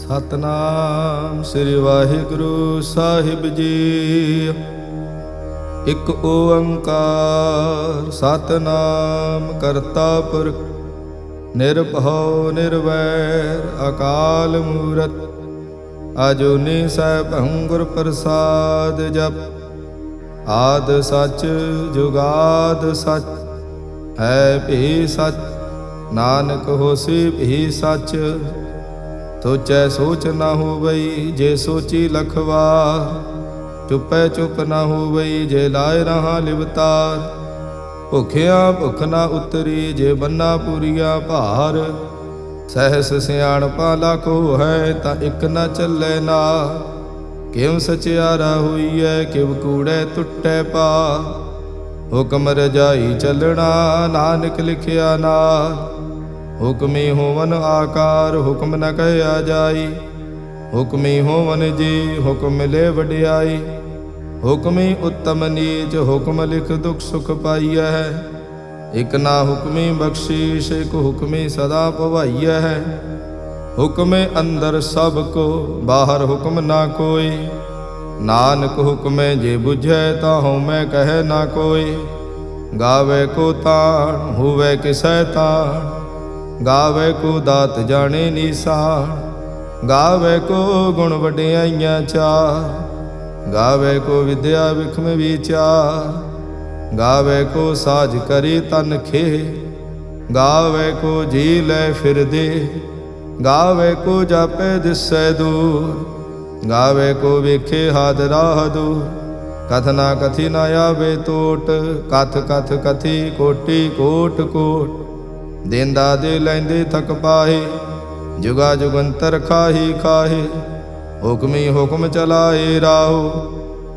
ਸਤਨਾਮ ਸ੍ਰੀ ਵਾਹਿਗੁਰੂ ਸਾਹਿਬ ਜੀ। ਇਕ ਓੰਕਾਰ ਸਤਨਾਮ ਕਰਤਾ ਪੁਰਖ ਨਿਰਭਉ ਨਿਰਵੈਰ ਅਕਾਲ ਮੂਰਤ ਅਜੂਨੀ ਸੈਭੰ ਗੁਰ ਪ੍ਰਸਾਦ ਜਪ। ਆਦ ਸਚ ਜੁਗਾਦ ਸਚ ਹੈ ਭੀ ਸਚ ਨਾਨਕ ਹੋਸੀ ਭੀ ਸਚ। ਸੋਚੈ ਸੋਚ ਨਾ ਹੋਵਈ ਜੇ ਸੋਚੀ ਲਖਵਾਰ। ਚੁੱਪੈ ਚੁੱਪ ਨਾ ਹੋਵਈ ਜੇ ਲਾਇ ਰਹਾ ਲਿਵਤਾਰ। ਭੁਖਿਆ ਭੁਖ ਨਾ ਉਤਰੀ ਜੇ ਬੰਨਾ ਪੂਰੀਆ ਭਾਰ। ਸਹਿਸ ਸਿਆਣਪਾ ਲਾਖੋ ਹੈ ਤਾਂ ਇਕ ਨਾ ਚੱਲੇ ਨਾ। ਕਿਉ ਸਚਿਆਰਾ ਹੋਈਐ ਕਿਵ ਕੂੜੈ ਟੁੱਟੈ ਪਾ। ਹੁਕਮ ਰਜਾਈ ਚੱਲਣਾ ਨਾਨਕ ਲਿਖਿਆ ਨਾਲ। ਹੁਕਮੀ ਹੋਵਨ ਆਕਾਰ ਹੁਕਮ ਨ ਕਹਿਆ ਜਾਈ। ਹੁਕਮੀ ਹੋਵਨ ਜੀ ਹੁਕਮ ਮਿਲੇ ਵਡਿਆਈ। ਹੁਕਮੀ ਉੱਤਮ ਨੀਚ ਹੁਕਮ ਲਿਖ ਦੁਖ ਸੁਖ ਪਾਈਐ। ਇਕ ਨਾ ਹੁਕਮੀ ਬਖਸ਼ੀਸ਼ ਇਕ ਹੁਕਮੀ ਸਦਾ ਭਵਾਈਐ। ਹੁਕਮੇ ਅੰਦਰ ਸਭ ਕੋ ਬਾਹਰ ਹੁਕਮ ਨਾ ਕੋਈ। ਨਾਨਕ ਹੁਕਮੇ ਜੇ ਬੁਝੈ ਤਾਂ ਹਉਮੈ ਕਹੈ ਨਾ ਕੋਈ। ਗਾਵੇ ਕੋ ਤਾਣ ਹੋਵੇ ਕਿਸੈ ਤਾਣ। ਗਾਵੇ ਕੋ ਦਾਤ ਜਾਣੇ ਨੀਸਾਨ। ਗਾਵੇ ਕੋ ਗੁਣ ਵਡਿਆਈਆਂ ਚਾਰ। ਗਾਵੇ ਕੋ ਵਿਦਿਆ ਵਿਖਮ ਵਿਚਾਰ। ਗਾਵੇ ਕੋ ਸਾਜ ਕਰੀ ਤਨ ਖੇ। ਗਾਵੇ ਕੋ ਜੀ ਲੈ ਫਿਰਦੇ। ਗਾਵੇ ਕੋ ਜਾਪੇ ਦਿਸੈ ਦੂਰ। ਗਾਵੇ ਕੋ ਵੇਖੇ ਹਾਦ ਰਾਹ ਦੂਰ। ਕਥ ਨਾ ਕਥੀ ਨਾ ਆਵੇ ਟੋਟ। ਕਥ ਕਥ ਕਥੀ ਕੋਟੀ ਕੋਟ ਕੋਟ। ਦੇਂਦਾ ਦੇ ਲੈਂਦੇ ਥਕ ਪਾਹੇ। ਜੁਗਾ ਜੁਗੰਤਰ ਖਾਹੀ ਖਾਹੇ। ਹੁਕਮੀ ਹੁਕਮ ਚਲਾਏ ਰਾਹੋ।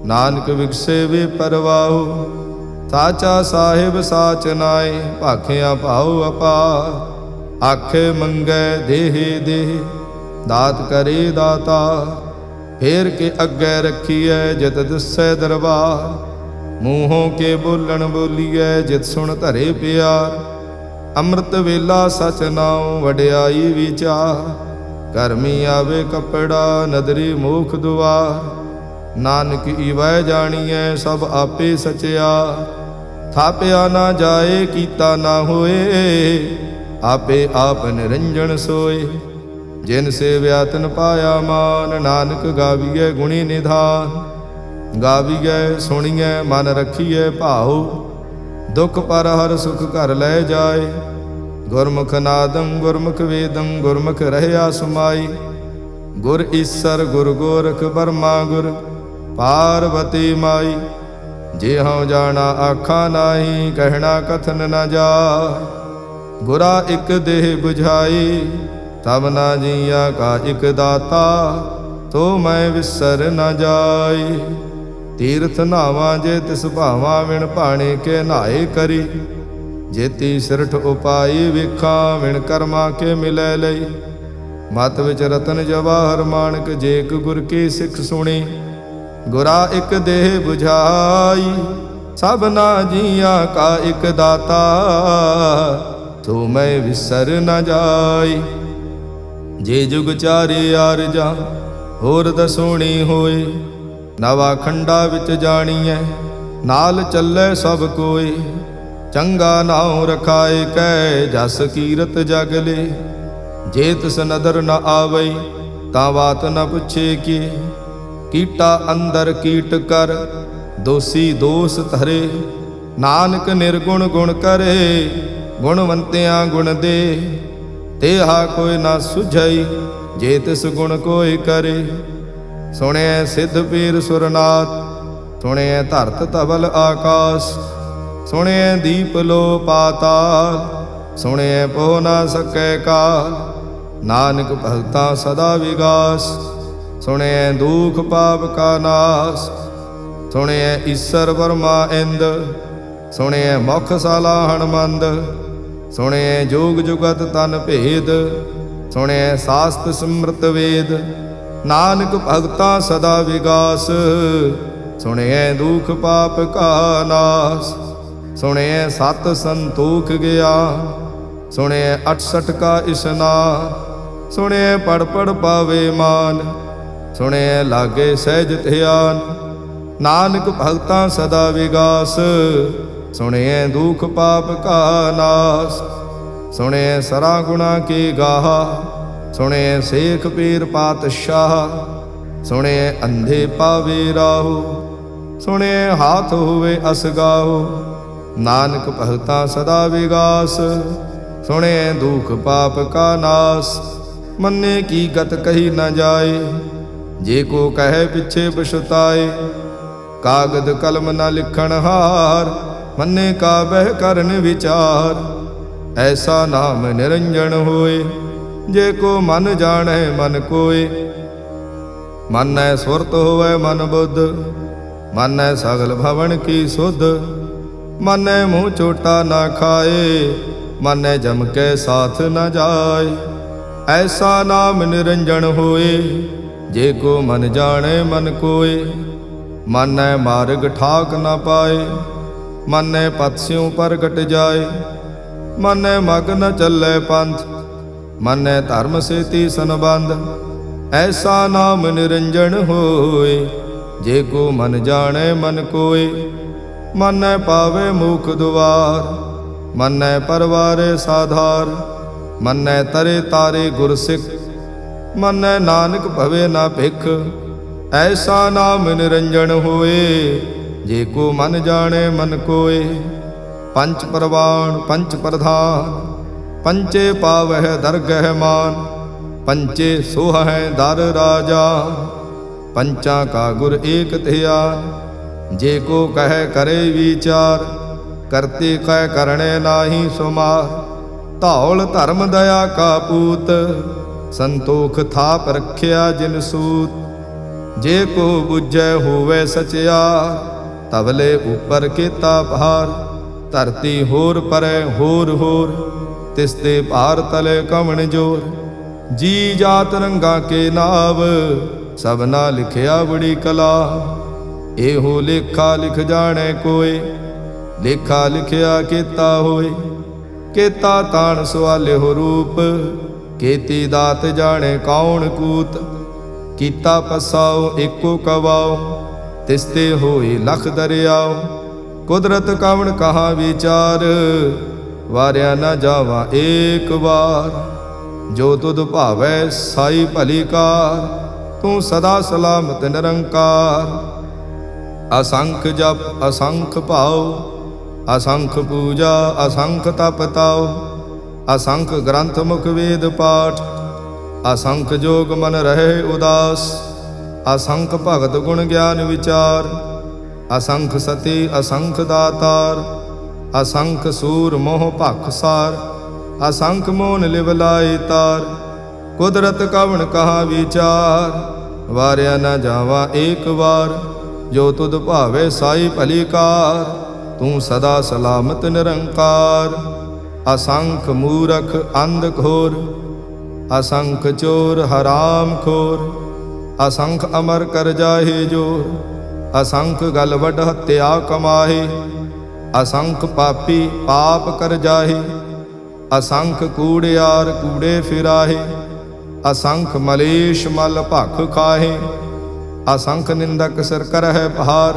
ਨਾਨਕ ਵਿਗਸੇ ਵੇ ਪਰਵਾਹੋ। ਸਾਚਾ ਸਾਹਿਬ ਸਾਚ ਨਾਏ ਭਾਖਿਆ ਭਾਉ ਅਪਾ। ਆਖੇ ਮੰਗੈ ਦੇਹ ਦੇਹ ਦਾਤ ਕਰੇ ਦਾਤਾ। ਫੇਰ ਕੇ ਅੱਗੇ ਰੱਖੀਐ ਜਿਤ ਦਿਸੈ ਦਰਬਾਰ। ਮੂੰਹੋਂ ਕੇ ਬੋਲਣ ਬੋਲੀਐ ਜਿਤ ਸੁਣ ਧਰੇ ਪਿਆਰ। ਅੰਮ੍ਰਿਤ ਵੇਲਾ ਸਚ ਨਾਉ ਵਡਿਆਈ ਵਿਚਾਰ। ਕਰਮੀ ਆਵੇ ਕੱਪੜਾ ਨਦਰੀ ਮੋਖ ਦੁਆਰ। ਨਾਨਕ ਈਵੈ ਜਾਣੀਐ ਸਭ ਆਪੇ ਸਚਿਆ। ਥਾਪਿਆ ਨਾ ਜਾਏ ਕੀਤਾ ਨਾ ਹੋਏ। ਆਪੇ ਆਪ ਨਿਰੰਜਨ ਸੋਏ। ਜਿਨ ਸੇਵਿਆ ਤਿਨ ਪਾਇਆ ਮਾਨ। ਨਾਨਕ ਗਾਵੀਐ ਗੁਣੀ ਨਿਧਾਨ। ਗਾਵੀਐ ਸੁਣੀਐ ਮਨ ਰੱਖੀਐ ਭਾਉ। ਦੁਖ ਪਰ ਹਰ ਸੁਖ ਘਰ ਲੈ ਜਾਏ। ਗੁਰਮੁਖ ਨਾਦੰ ਗੁਰਮੁਖ ਵੇਦੰ ਗੁਰਮੁਖ ਰਹਿਆ ਸਮਾਈ। ਗੁਰ ਈਸਰ ਗੁਰ ਗੋਰਖ ਬਰਮਾ ਗੁਰ ਪਾਰਵਤੀ ਮਾਈ। ਜੇ ਹਉ ਜਾਣਾ ਆਖਾ ਨਾਹੀ ਕਹਿਣਾ ਕਥਨ ਨ ਜਾਏ। ਗੁਰਾ ਇਕ ਦੇਹ 부ਝਾਈ ਤਬ ਨਾ ਜੀਆ ਕਾ ਇਕ ਦਾਤਾ। ਤੋ ਮੈਂ ਵਿਸਰ ਨ ਜਾਈ। ਤੀਰਥ ਨਾਵਾਂ ਜੇ ਤਿਸ ਭਾਵਾਂ ਵਿਣ ਭਾਣੇ ਕੇ ਨਹਾਏ ਕਰੀ। ਜੇਤੀ ਸਿਰਠ ਉਪਾਈ ਵੇਖਾਂ ਵਿਣ ਕਰਮਾ ਕੇ ਮਿਲੈ ਲਈ। ਮਤ ਵਿੱਚ ਰਤਨ ਜਵਾਹਰ ਮਾਣਕ ਜੇ ਇਕ ਗੁਰ ਕੀ ਸਿੱਖ ਸੁਣੀ। ਗੁਰਾ ਇਕ ਦੇਹ 부ਝਾਈ ਸਭਨਾ ਜੀਆਂ ਕਾ ਇਕ ਦਾਤਾ। ਤੋ ਮੈਂ ਵਿਸਰ ਨ ਜਾਈ। ਜੇ ਜੁਗ ਚਾਰੇ ਆਰਜਾਂ ਹੋਰ ਦਸੋਣੀ ਹੋਏ। ਨਵਾ ਖੰਡਾ ਵਿੱਚ ਜਾਣੀਐ ਨਾਲ ਚੱਲੇ ਸਭ ਕੋਈ। ਚੰਗਾ ਨਾਉ ਰਖਾਏ ਕੈ ਜਸ ਕੀਰਤ ਜਗ ਲੇ। ਜੇ ਤਿਸ ਨਦਰ ਨ ਆਵਈ ਤਾਂ ਬਾਤ ਨ ਪੁੱਛੇ ਕੀ। ਕੀਟਾ ਅੰਦਰ ਕੀਟ ਕਰ ਦੋਸੀ ਦੋਸ ਧਰੇ। ਨਾਨਕ ਨਿਰਗੁਣ ਗੁਣ ਕਰੇ ਗੁਣਵੰਤਿਆਂ ਗੁਣ ਦੇ। ਤੇਹਾ ਕੋਈ ਨਾ ਸੁਝਈ ਜੇ ਤਿਸ ਗੁਣ ਕੋਈ ਕਰੇ। ਸੁਣਿਐ ਸਿੱਧ ਪੀਰ ਸੁਰਨਾਥ ਸੁਣਿਐ ਧਰਤ ਧਵਲ ਆਕਾਸ। ਸੁਣਿਐ ਦੀਪ ਲੋ ਪਾਤਾਲ ਸੁਣਿਐ ਪੋ ਨਾ ਸਕੈ ਕਾਲ। ਨਾਨਕ ਭਗਤਾਂ ਸਦਾ ਵਿਗਾਸ ਸੁਣਿਐ ਦੁਖ ਪਾਪ ਕਾ ਨਾਸ। ਸੁਣਿਐ ਈਸਰ ਬਰਮਾ ਇੰਦ ਸੁਣਿਐ ਮੁਖ ਸਾਲਾ ਹਣਮੰਦ। ਸੁਣਿਐ ਜੋਗ ਜੁਗਤ ਤਨ ਭੇਦ ਸੁਣਿਐ ਸਾਸਤ ਸਿਮਰਤ ਵੇਦ। ਨਾਨਕ ਭਗਤਾਂ ਸਦਾ ਵਿਗਾਸ ਸੁਣਿਐ ਦੁਖ ਪਾਪ ਕਾ ਨਾਸ। ਸੁਣਿਐ ਸਤ ਸੰਤੋਖ ਗਿਆ ਸੁਣਿਐ 68 ਕਾ ਇਸ਼ਨਾਨ। ਸੁਣਿਐ ਪੜ ਪੜ ਪਾਵੇ ਮਾਨ, ਸੁਣਿਐ ਲਾਗੇ ਸਹਿਜ ਧਿਆਨ। ਨਾਨਕ ਭਗਤਾਂ ਸਦਾ ਵਿਗਾਸ, ਸੁਣਿਐ ਦੁਖ ਪਾਪ ਕਾ ਨਾਸ। ਸੁਣਿਐ ਸਰਾ ਗੁਣਾ ਕੀ ਗਾਹਾ, ਸੁਣਿਐ ਸੇਖ ਪੀਰ ਪਾਤਸ਼ਾਹ। ਸੁਣਿਐ ਅੰਧੇ ਪਾਵੇ ਰਾਹੂ, ਸੁਣਿਐ ਹਾਥ ਹੋਵੇ ਅਸਗਾਹੂ। ਨਾਨਕ ਭਗਤਾਂ ਸਦਾ ਵਿਗਾਸ, ਸੁਣਿਐ ਦੁਖ ਪਾਪ ਕਾ ਨਾਸ। ਮੰਨੇ ਕੀ ਗਤ ਕਹੀ ਨ ਜਾਏ, ਜੇ ਕੋ ਕਹੈ ਪਿਛੇ ਪਛਤਾਏ। ਕਾਗਦ ਕਲਮ ਨ ਲਿਖਣ ਹਾਰ, ਮੰਨੇ ਕਾ ਬਹਿ ਕਰਨ ਵਿਚਾਰ। ਐਸਾ ਨਾਮ ਨਿਰੰਜਨ ਹੋਏ, ਜੇ ਕੋ ਮਨ ਜਾਣੈ ਮਨ ਕੋਏ। ਮਾਨੈ ਸੁਰਤ ਹੋਵੈ ਮਨ ਬੁੱਧ, ਮਾਨੈ ਸਗਲ ਭਵਨ ਕੀ ਸੁਧ। ਮਾਨੈ ਮੂੰਹ ਚੋਟਾ ਨਾ ਖਾਏ, ਮਾਨੈ ਜਮ ਕੇ ਸਾਥ ਨ ਜਾਏ। ਐਸਾ ਨਾਮ ਨਿਰੰਜਨ ਹੋਏ, ਜੇ ਕੋ ਮਨ ਜਾਣੈ ਮਨ ਕੋਏ। ਮਾਨੈ ਮਾਰਗ ਠਾਕ ਨ ਪਾਏ, ਮਾਨੈ ਪਤ ਸਿਉ ਪ੍ਰਗਟ ਜਾਏ। ਮਾਨੈ ਮਗ ਨ ਚੱਲੈ ਪੰਥ, ਮਾਨੈ ਧਰਮ ਸੇਤੀ ਸੰਬੰਧ। ਐਸਾ ਨਾਮ ਨਿਰੰਜਨ ਹੋਏ, ਜੇ ਕੋ ਮਨ ਜਾਣੈ ਮਨ ਕੋਏ। ਮਾਨੈ ਪਾਵੇ ਮੁਖ ਦੁਆਰ, ਮਾਨੈ ਪਰਵਾਰੇ ਸਾਧਾਰ। ਮਾਨੈ ਤਰੇ ਤਾਰੇ ਗੁਰ ਸਿੱਖ, ਮਾਨੈ ਨਾਨਕ ਭਵੇ ਨਾ ਭਿਖ। ਐਸਾ ਨਾਮ ਨਿਰੰਜਨ ਹੋਏ, ਜੇ ਕੋ ਮਨ ਜਾਣੈ ਮਨ ਕੋਏ। ਪੰਚ ਪਰਵਾਣ ਪੰਚ ਪ੍ਰਧਾਨ, ਪੰਚੇ ਪਾਵਹਿ ਦਰਗਹਿ ਮਾਨ। ਪੰਚੇ ਸੋਹਹਿ ਦਰ ਰਾਜਾ, ਪੰਚਾਂ ਕਾ ਗੁਰ ਏਕ ਧਿਆਨ। ਜੇ ਕੋ ਕਹਿ ਕਰੇ ਵਿਚਾਰ, ਕਰਤੇ ਕਹਿ ਕਰਣੇ ਨਾਹੀ ਸੁਮਾਰ। ਧੌਲ ਧਰਮ ਦਇਆ ਕਾ ਪੂਤ, ਸੰਤੋਖ ਥਾਪ ਰਖਿਆ ਜਿਨ ਸੂਤ। ਜੇ ਕੋ ਬੁਝੈ ਹੋਵੇ ਸਚਿਆਰ, ਤਵਲੇ ਉਪਰ ਕੀਤਾ ਭਾਰ। ਧਰਤੀ ਹੋਰ ਪਰੈ ਹੋਰ ਹੋਰ, ਤਿਸ ਤੇ ਭਾਰ ਤਲੇ ਕਵਣ ਜੋਰ। ਜੀ ਜਾਤ ਰੰਗਾ ਕੇ ਨਾਵ, ਸਭਨਾ ਲਿਖਿਆ ਬੜੀ ਕਲਾ। ਇਹੋ ਲੇਖਾ ਲਿਖ ਜਾਣੈ ਕੋਏ, ਲੇਖਾ ਲਿਖਿਆ ਕੀਤਾ ਹੋਏ। ਕੀਤਾ ਤਾਣ ਸਵਾਲਿਓ ਰੂਪ, ਕੀਤੀ ਦਾਤ ਜਾਣੈ ਕੌਣ ਕੂਤ। ਕੀਤਾ ਪਸਾਓ ਏਕੋ ਕਵਾਓ, ਤਿਸ ਤੇ ਹੋਏ ਲਖ ਦਰਿਆਓ। ਕੁਦਰਤ ਕਵਣ ਕਹਾ ਵਿਚਾਰ, ਵਾਰਿਆ ਨਾ ਜਾਵਾ ਏਕ ਵਾਰ। ਜੋ ਤੁਧ ਭਾਵੈ ਸਾਈ ਭਲੀ ਕਾਰ, ਤੂੰ ਸਦਾ ਸਲਾਮਤ ਨਿਰੰਕਾਰ। ਅਸੰਖ ਜਪ ਅਸੰਖ ਭਾਉ, ਅਸੰਖ ਪੂਜਾ ਅਸੰਖ ਤਪ ਤਾਉ। ਅਸੰਖ ਗ੍ਰੰਥ ਮੁਖ ਵੇਦ ਪਾਠ, ਅਸੰਖ ਜੋਗ ਮਨ ਰਹੇ ਉਦਾਸ। ਅਸੰਖ ਭਗਤ ਗੁਣ ਗਿਆਨ ਵਿਚਾਰ, ਅਸੰਖ ਸਤੀ ਅਸੰਖ ਦਾਤਾਰ। ਅਸੰਖ ਸੂਰ ਮੋਹ ਭਖ ਸਾਰ, ਅਸੰਖ ਮੋਨ ਲਿਵ ਲਾਏ ਤਾਰ। ਕੁਦਰਤ ਕਵਣ ਕਹਾ ਵਿਚਾਰ, ਵਾਰਿਆ ਨਾ ਜਾਵਾ ਏਕ ਵਾਰ। ਜੋ ਤੁਧ ਭਾਵੇ ਸਾਈ ਭਲੀ ਕਾਰ, ਤੂੰ ਸਦਾ ਸਲਾਮਤ ਨਿਰੰਕਾਰ। ਅਸੰਖ ਮੂਰਖ ਅੰਧ ਘੋਰ, ਅਸੰਖ ਚੋਰ ਹਰਾਮ ਖੋਰ। ਅਸੰਖ ਅਮਰ ਕਰ ਜਾਹੇ ਜੋਰ, ਅਸੰਖ ਗਲ ਵੱਡ ਹੱਤਿਆ ਕਮਾਹੇ। ਅਸੰਖ ਪਾਪੀ ਪਾਪ ਕਰ ਜਾਹੇ, ਅਸੰਖ ਕੂੜਿਆਰ ਕੂੜੇ ਫਿਰਾਹੇ। ਅਸੰਖ ਮਲੇਸ਼ ਮਲ ਭਖ ਖਾਹੇ, ਅਸੰਖ ਨਿੰਦਕ ਸਿਰ ਕਰਹਿ ਭਾਰ।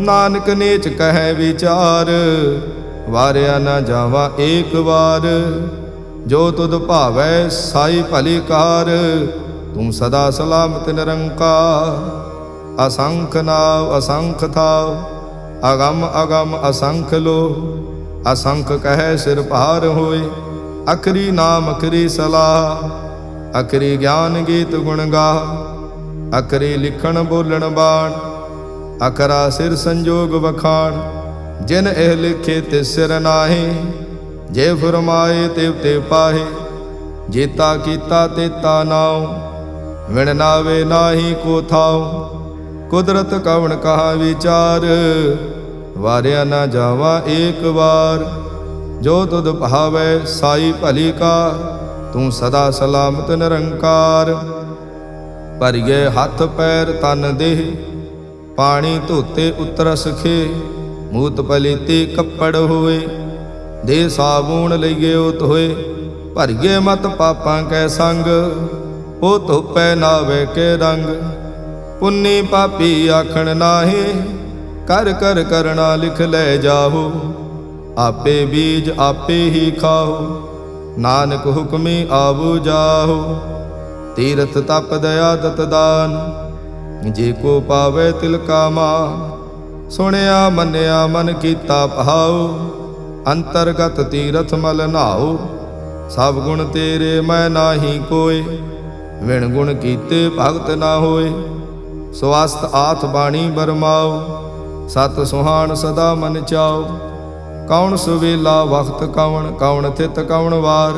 ਨਾਨਕ ਨੀਚ ਕਹਿ ਵਿਚਾਰ, ਵਾਰਿਆ ਨਾ ਜਾਵਾ ਏਕ ਵਾਰ। ਜੋ ਤੁਧ ਭਾਵੈ ਸਾਈ ਭਲੀ ਕਾਰ, ਤੂੰ ਸਦਾ ਸਲਾਮਤ ਨਿਰੰਕਾਰ। ਅਸੰਖ ਨਾਵ ਅਸੰਖ ਥਾਵ, ਅਗਮ ਅਗਮ ਅਸੰਖ ਲੋ। ਅਸੰਖ ਕਹਿ ਸਿਰ ਭਾਰ ਹੋਏ, ਅਖਰੀ ਨਾਮ ਅਖਰੀ ਸਲਾਹ। ਅਖਰੀ ਗਿਆਨ ਗੀਤ ਗੁਣ ਗਾਹ, ਅਖਰੀ ਲਿਖਣ ਬੋਲਣ ਬਾਣ। ਅਖਰਾ ਸਿਰ ਸੰਜੋਗ ਵਖਾਣ, ਜਿਨ ਇਹ ਲਿਖੇ ਤੇ ਸਿਰ ਨਾਹੀ। ਜੇ ਫਰਮਾਏ ਤਿਵ ਤੇ ਪਾਹੇ, ਜੇਤਾ ਕੀਤਾ ਤੇਤਾ ਨਾਉ। ਵਿਣ ਨਾਵੇ ਨਾਹੀ ਕੋ ਥਾਉ, ਕੁਦਰਤ ਕਵਣ ਕਹਾ ਵਿਚਾਰ। ਵਾਰਿਆ ਨਾ ਜਾਵਾ ਏਕ ਵਾਰ। ਜੋ ਤੁਧ ਭਾਵੈ ਸਾਈ ਭਲੀ ਕਾਰ, ਤੂੰ ਸਦਾ ਸਲਾਮਤ ਨਿਰੰਕਾਰ। ਭਰੀਏ ਹੱਥ ਪੈਰ ਤਨ ਦੇਹ, ਪਾਣੀ ਧੋਤੇ ਉਤਰਸ ਖੇ। ਮੂਤ ਪਲੀਤੀ ਕੱਪੜ ਹੋਏ, ਦੇ ਸਾਬੂਣ ਲਈਏ ਧੋਏ। ਭਰੀਏ ਮਤ ਪਾਪਾਂ ਕੈ ਸੰਗ, ਉਹ ਧੋਪੈ ਨਾਵੇ ਕੇ ਰੰਗ। ਪੁੰਨੀ ਪਾਪੀ ਆਖਣ ਨਾਹੀ, ਕਰ ਕਰ ਕਰਣਾ ਲਿਖ ਲੈ ਜਾਹੋ। ਆਪੇ ਬੀਜ ਆਪੇ ਹੀ ਖਾਓ, ਨਾਨਕ ਹੁਕਮੀ ਆਵੋ ਜਾਹੋ। ਤੀਰਥ ਤਪ ਦਇਆ ਦਤ ਦਾਨ, ਜੇ ਕੋ ਪਾਵੇ ਤਿਲ ਕਾ ਮਾਨ। ਸੁਣਿਆ ਮੰਨਿਆ ਮਨ ਕੀਤਾ ਭਾਉ, ਅੰਤਰਗਤ ਤੀਰਥ ਮਲ ਨਾਉ। ਸਭ ਗੁਣ ਤੇਰੇ ਮੈਂ ਨਾਹੀ ਕੋਇ, ਵਿਣ ਗੁਣ ਕੀਤੇ ਭਗਤ ਨਾ ਹੋਏ। ਸਵਸਤ ਆਥ ਬਾਣੀ ਬਰਮਾਓ, ਸਤ ਸੁਹਾਣ ਸਦਾ ਮਨ ਚਾਓ। ਕੌਣ ਸੁਵੇਲਾ ਵਖਤ ਕਵਣ, ਕੌਣ ਥਿਤ ਕਵਣ ਵਾਰ।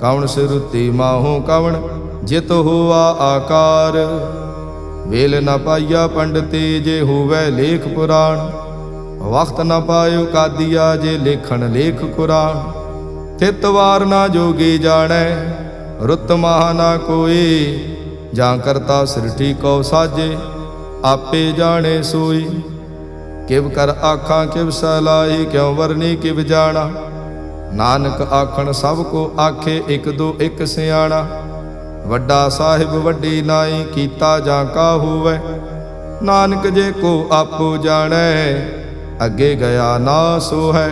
ਕੌਣ ਸਿਰੁਤੀ ਮਾਹੋ ਕਵਣ, ਜਿਤ ਹੋਆ ਆਕਾਰ। ਵੇਲ ਨ ਪਾਈਆ ਪੰਡਤੇ, ਜੇ ਹੋਵੈ ਲੇਖ ਪੁਰਾਣ। ਵਖਤ ਨ ਪਾਇਓ ਕਾਦੀਆ, ਜੇ ਲੇਖਣ ਲੇਖ ਕੁਰਾਨ। ਥਿਤ ਵਾਰ ਨਾ ਜੋਗੀ ਜਾਣੈ, ਰੁੱਤ ਮਾਹ ਨਾ ਕੋਈ। ਜਾਂ ਕਰਤਾ ਸ੍ਰਿਸ਼ਟੀ ਕਉ ਸਾਜੇ, ਆਪੇ ਜਾਣੇ ਸੋਈ। ਕਿਵ ਕਰ ਆਖਾਂ ਕਿਵ ਸਲਾਹੀ, ਕਿਉ ਵਰਨੀ ਕਿਵ ਜਾਣਾ। ਨਾਨਕ ਆਖਣ ਸਭ ਕੋ ਆਖੇ, ਇਕ ਦੋ ਇਕ ਸਿਆਣਾ। ਵੱਡਾ ਸਾਹਿਬ ਵੱਡੀ ਨਾਈ, ਕੀਤਾ ਜਾਂ ਕਾ ਹੋਵੈ। ਨਾਨਕ ਜੇ ਕੋ ਆਪੋ ਜਾਣੈ, ਅੱਗੇ ਗਿਆ ਨਾ ਸੋ ਹੈ।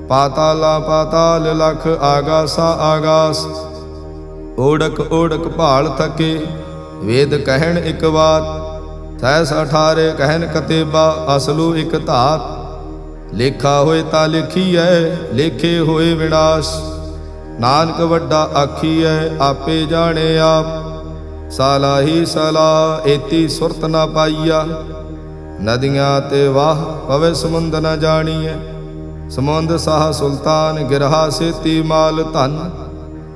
ਪਾਤਾਲਾ ਪਾਤਾਲ ਲਖ, ਆਗਾਸਾ ਆਗਾਸ। ਓੜਕ ਓੜਕ ਭਾਲ ਥਕੇ, ਵੇਦ ਕਹਿਣ ਇਕ ਬਾਤ। ਤੈਸ 18 ਕਹਿਨ ਕਤੇਬਾ, ਅਸਲੂ ਇਕ ਧਾਤ। ਲੇਖਾ ਹੋਏ ਤਾਂ ਲਿਖੀਐ, ਲੇਖੇ ਹੋਏ ਵਿਨਾਸ਼। ਨਾਨਕ ਵੱਡਾ ਆਖੀਐ, ਆਪੇ ਜਾਣੇ ਆਪ। ਸਾਲਾਹੀ ਸਲਾਹ, ਏਤੀ ਸੁਰਤ ਨਾ ਪਾਈਆ। ਨਦੀਆਂ ਤੇ ਵਾਹ, ਪਵੇ ਸਮੁੰਦ ਨ ਜਾਣੀਐ। ਸਮੁੰਦ ਸਾਹ ਸੁਲਤਾਨ, ਗਿਰਹਾ ਸੇਤੀ ਮਾਲ ਧਨ।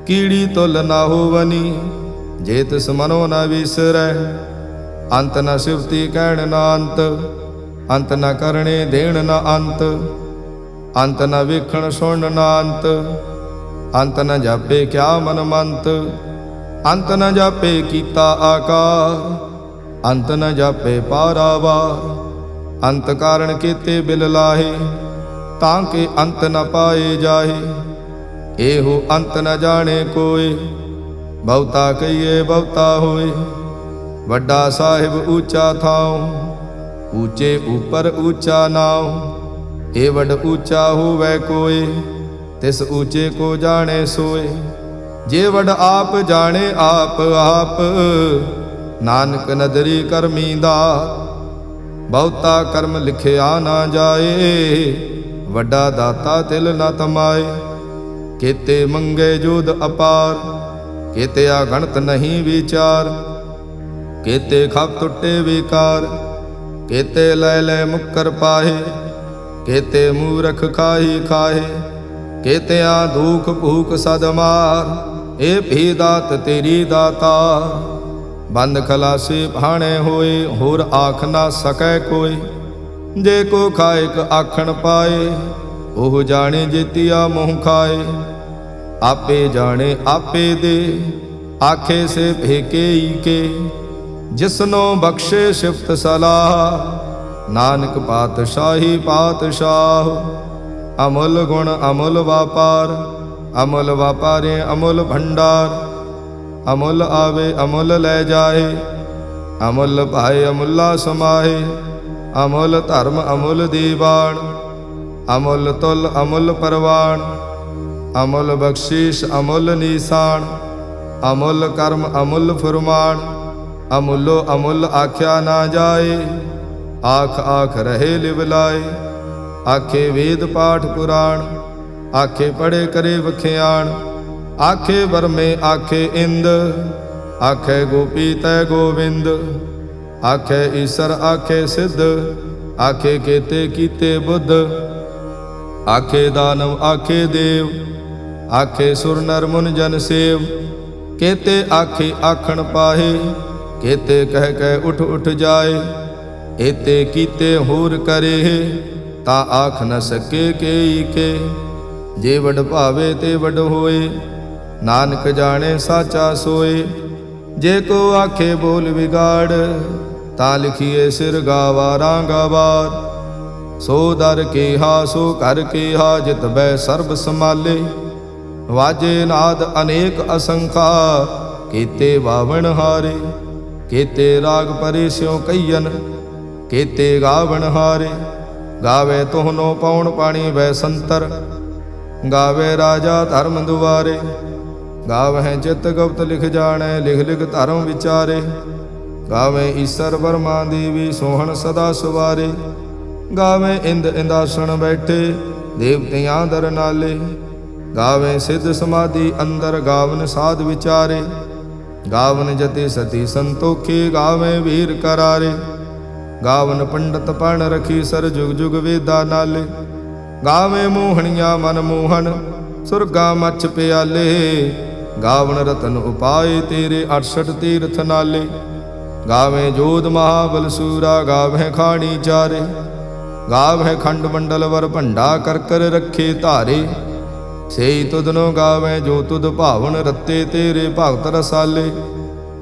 ਕੀੜੀ ਤੁਲ ਨਾ ਹੋਵਨੀ, ਜੇ ਤਿਸ ਮਨੋ ਨ ਵਿਸਰੈ। ਅੰਤ ਨ ਸਿਵਤੀ ਕਹਿਣ ਨਾ ਅੰਤ, ਅੰਤ ਨ ਕਰਣੇ ਦੇਣ ਨਾ ਅੰਤ। ਅੰਤ ਨ ਵੇਖਣ ਸੁਣ ਨਾ ਅੰਤ, ਅੰਤ ਨ ਜਾਪੇ ਕਿਆ ਮਨ ਮੰਤ। ਅੰਤ ਨ ਜਾਪੇ ਕੀਤਾ ਆਕਾਰ, ਅੰਤ ਨ ਜਾਪੇ ਪਾਰਾਵਾਰ। ਅੰਤ ਕਾਰਣ ਕੀਤੇ ਬਿਲ ਲਾਹੇ, ਤਾਂ ਕਿ ਅੰਤ ਨ ਪਾਏ ਜਾਹੇ। ਇਹੋ ਅੰਤ ਨ ਜਾਣੇ ਕੋਇ, ਬਹੁਤਾ ਕਹੀਏ ਬਹੁਤਾ ਹੋਏ। ਵੱਡਾ ਸਾਹਿਬ ਊਚਾ ਥਾਉ, ਊਚੇ ਉਪਰ ਊਚਾ ਨਾਉ। ਇਹ ਵੱਡ ਊਚਾ ਹੋਵੈ ਕੋਇ, ਤਿਸ ਊਚੇ ਕੋ ਜਾਣੇ ਸੋਏ। ਜੇ ਵੱਡ ਆਪ ਜਾਣੇ ਆਪ ਆਪ, ਨਾਨਕ ਨਦਰੀ ਕਰਮੀ ਦਾਤ। ਬਹੁਤਾ ਕਰਮ ਲਿਖਿਆ ਨਾ ਜਾਏ, ਵੱਡਾ ਦਾਤਾ ਤਿਲ ਨ ਤਮਾਏ। ਕੀਤੇ ਮੰਗੇ ਜੋਧ ਅਪਾਰ, ਕੀਤੇ ਅਗਣਤ ਨਹੀਂ ਵਿਚਾਰ। ਕੀਤੇ ਖਪ ਟੁੱਟੇ ਵਿਕਾਰ, ਕੀਤੇ ਲੈ ਲੈ ਮੁੱਕਰ ਪਾਹੇ। ਕੀਤੇ ਮੂਰਖ ਖਾਹੀ ਖਾਹੇ, ਕੀਤਿਆਂ ਦੁਖ ਭੂਖ ਸਦ ਮਾਰ। ਇਹ ਭੀ ਦਾਤ ਤੇਰੀ ਦਾਤਾ, ਬੰਦ ਖਲਾਸੀ ਭਾਣੇ ਹੋਏ। ਹੋਰ ਆਖ ਨਾ ਸਕੈ ਕੋਈ, ਜੇ ਕੋ ਖਾਇਕ ਆਖਣ ਪਾਏ। ਉਹ ਜਾਣੇ ਜੇਤੀਆ ਮੋਹ ਖਾਏ। ਆਪੇ ਜਾਣੇ ਆਪੇ ਦੇ, ਆਖੇ ਸੇ ਭੇਕੇ ਈ ਕੇ। ਜਿਸਨੋ ਬਖਸ਼ੇ ਸਿਫਤ ਸਲਾਹ, ਨਾਨਕ ਪਾਤਸ਼ਾਹੀ ਪਾਤਸ਼ਾਹ। ਅਮੁੱਲ ਗੁਣ ਅਮੁੱਲ ਵਾਪਾਰ, ਅਮੁੱਲ ਵਾਪਾਰੇ ਅਮੁੱਲ ਭੰਡਾਰ। ਅਮੁੱਲ ਆਵੇ ਅਮੁੱਲ ਲੈ ਜਾਏ, ਅਮੁੱਲ ਭਾਏ ਅਮੁੱਲਾ ਸਮਾਏ। ਅਮੁੱਲ ਧਰਮ ਅਮੁੱਲ ਦੀਵਾਨ, ਅਮੁੱਲ ਤੁਲ ਅਮੁੱਲ ਪਰਵਾਨ। ਅਮੁੱਲ ਬਖਸ਼ੀਸ਼ ਅਮੁੱਲ ਨੀਸਾਨ, ਅਮੁੱਲ ਕਰਮ ਅਮੁੱਲ ਫੁਰਮਾਨ। ਅਮੁੱਲੋ ਅਮੁੱਲ ਆਖਿਆ ਨਾ ਜਾਏ, ਆਖ ਆਖ ਰਹੇ ਲਿਵ ਲਾਏ। ਆਖੇ ਵੇਦ ਪਾਠ ਪੁਰਾਣ, ਆਖੇ ਪੜੇ ਕਰੇ ਵਖਿਆਣ। ਆਖੇ ਬਰਮੇ ਆਖੇ ਇੰਦ, ਆਖੇ ਗੋਪੀ ਤੈ ਗੋਬਿੰਦ। ਆਖੇ ਈਸਰ ਆਖੇ ਸਿੱਧ, ਆਖੇ ਕੇਤੇ ਕੀਤੇ ਬੁੱਧ। ਆਖੇ ਦਾਨਵ ਆਖੇ ਦੇਵ, ਆਖੇ ਸੁਰ ਨਰ ਮੁਨ ਜਨ ਸੇਵ। ਕੇਤੇ ਆਖੇ ਆਖਣ ਪਾਹੇ, ਕੇਤੇ ਕਹਿ ਕਹਿ ਉਠ ਉਠ ਜਾਏ। ਏਤੇ ਕੀਤੇ ਹੋਰ ਕਰੇ, ਤਾਂ ਆਖ ਨ ਸਕੇ ਕੇਈ ਕੇ। ਜੇ ਵਡ ਭਾਵੇ ਤੇ ਵਡ ਹੋਏ, ਨਾਨਕ ਜਾਣੇ ਸਾਚਾ ਸੋਏ। ਜੇ ਕੋ ਆਖੇ ਬੋਲ ਵਿਗਾੜ, ਤਾਂ ਲਿਖੀਏ ਸਿਰ ਗਾਵਾਰਾਂ ਗਾਵਾਰ। ਸੋ ਦਰ ਕੇਹਾ ਸੋ ਘਰ ਕੇਹਾ, ਜਿਤ ਬੈ ਸਰਬ ਸਮਾਲੇ। वाजे नाद अनेक असंखा, केते बावण हारे। केते राग परे स्यों कईयन, केते गावण हारे। गावे तोहनो पौण पाणी वै संतर, गावे राजा धर्म दुआरे। गावह चित गुप्त लिख जाने, लिख लिख धर्म विचारे। गावे ईसर बर्मा देवी, सोहन सदा सुवारे। गावे इंद इंदासन बैठे, देवतियां दर नाले। गावे सिद्ध समाधि अंदर, गावन साध विचारे। गावन जति सती संतोखे, गावे वीर करारे। गावन पंडित पण रखी सर, जुग जुग वेदा नाले। गावे मोहनिया मन मोहन, सुरगा मच्छ प्याले। गावन रतन उपाय तेरे, 68 तीर्थ नाले। गावे जोध महाबल सूरा, गावे खाणी चारे। गावे खंड मंडल वर भंडा, कर कर रखे धारे। सेई तुधनो गावे जो तुध भावन, रत्ते तेरे भगत रसाले।